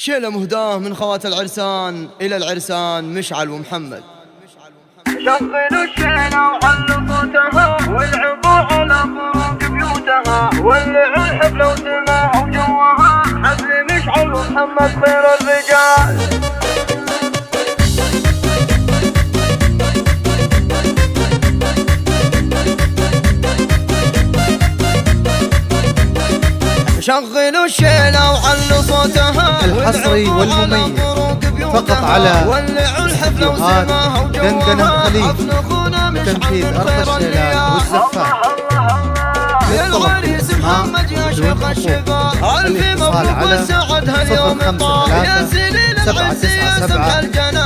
شيلة مهداه من خوات العرسان إلى العرسان مشعل ومحمد. شغلوا الشيلة وعلوا صوتها والعبوا على فروق بيوتها ولعوا الحفلة وسمعوا جوها حفل مشعل ومحمد خير الرجال. شغلوا الشيلة وعلوا صوتها الحصري والمميز فقط على استديوهات دندنة خليج تنفيذ أرض الشيلات والزفاف. الوريس محمد يا شيخ الشفاء ألف مبروك وسعدها اليوم طال يا سنين العز يا سمح الجنان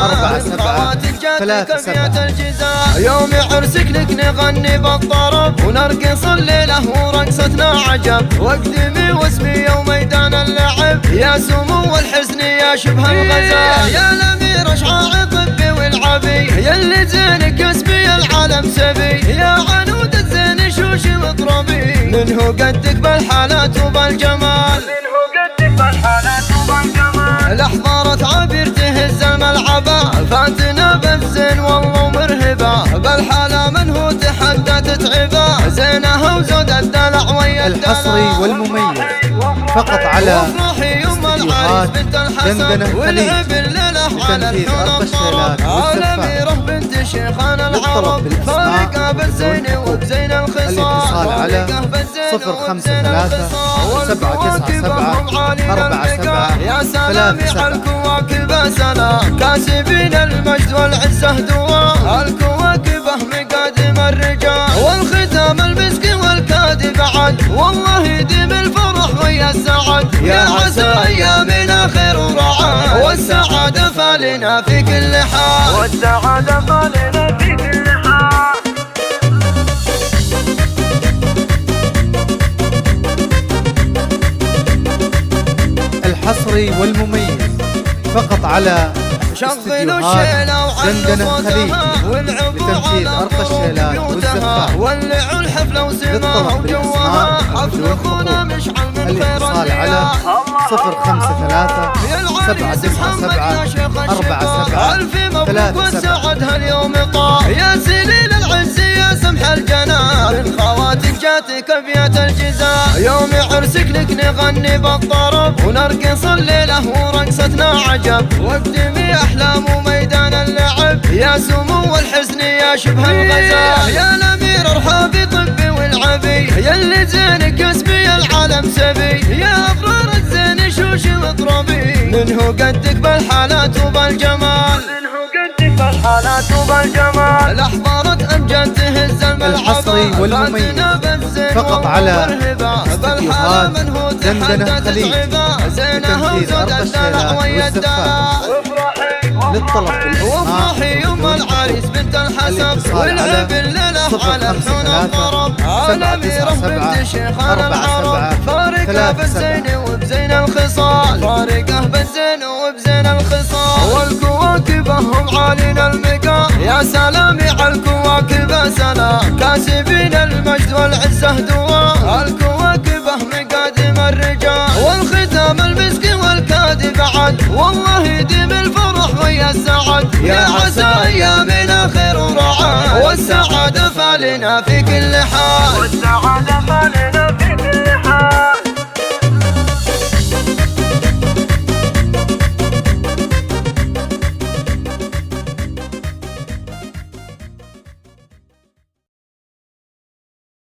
خواتك جاتك بيت الجزاء يوم عرسك لك نغني بالطرب ونرقص الليلة ورقصتنا عجب واقدمي واسمي وميدان اللعب يا سمو الحسن يا شبه الغزال يا الأمير اشعاع طبي والعبي يا اللي زينك اسمي العالم سبي يا عنود الزين شوشي واضربي منه قدك بالحالات وبالجمال منه قدك بالحالات وبالجمال الأحضارة عبير تهز الملعبة فاتنا بالزين والله مرهبة بالحالة منه تحدى تتعبه زينها وزود الدلع ويا الحصري والمميز فقط على استديوهات دندنة خليج لتنفيذ أرض الشيلات والزفاف. بنت شيخان العرب فارقة بالزين وبزين الخصال على 053 797 47 يا سلامي على الكواكب سلام كاسبين المجد والعزة دواء الكواكبه مقادم الرجال والختام المسك والكادب بعد والله يديم الفرح ويا السعد يا عسى ايامنا خير ورعاة والسعادة فالنا في كل حال والسعادة فالنا في كل حال. الحصري والمميز فقط على استديوهات دندنة خليج لتنفيذ أرض الشيلات والزفاف. ولعوا الحفلة وسمعوا جوها حفل اخونا مشعل من خير الاتصال على 053 797 47 وسعدها اليوم طال يا سنين العز يا سمح الجنان خواتك جاتك بيت الجزاء يوم عرسك لك نغني بالطرب ونرقص الليلة ورقصتنا عجب واقدمي احلام وميدان اللعب يا سمو الحسن يا شبه الغزال يا الامير ارحابي طبي والعبي يا اللي زينك اسمي العالم سبي يا ابرار الزين شوشي واضربي منه قدك بالحالات وبالجمال منه قدك بالحالات وبالجمال الأحضارة أمجاد تهز الملعب الحصري والمميز فقط على استديوهات دندنة خليج لتنفيذ أرض الشيلات والزفاف. للطلب وافرحي يوم العريس بنت الحسب والعب الليلة على الحون الضرب الأميرة بنت شيخان العرب فارقة بالزين وبزين الخصال فارقة بالزين وبزين الخصال والكواكب هم عالين المقام يا سلامي على الكواكب سلام كاسبين المجد والعزة دواء الكواكب مقادم الرجال والختام المسك والكادب بعد والله يديم الفرح ويا السعد يا عسى ايامنا خير ورعاة والسعادة فالنا في كل حال والسعادة فالنا في كل حال.